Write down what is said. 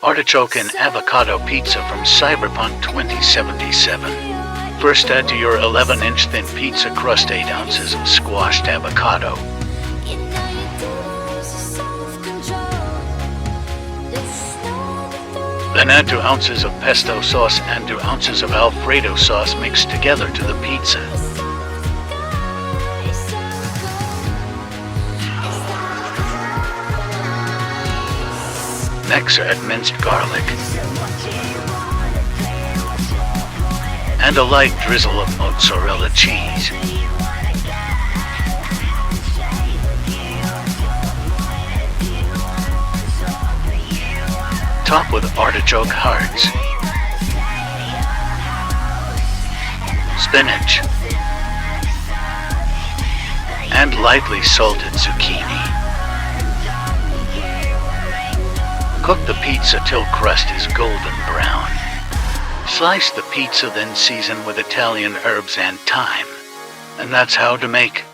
Artichoke and avocado pizza from Cyberpunk 2077. First, add to your 11-inch thin pizza crust 8 ounces of squashed avocado. Then add 2 ounces of pesto sauce and 2 ounces of Alfredo sauce mixed together to the pizza. Next, add minced garlic and a light drizzle of mozzarella cheese. Top with artichoke hearts, spinach, and lightly salted zucchini. Cook the pizza till crust is golden brown. Slice the pizza, then season with Italian herbs and thyme. And that's how to make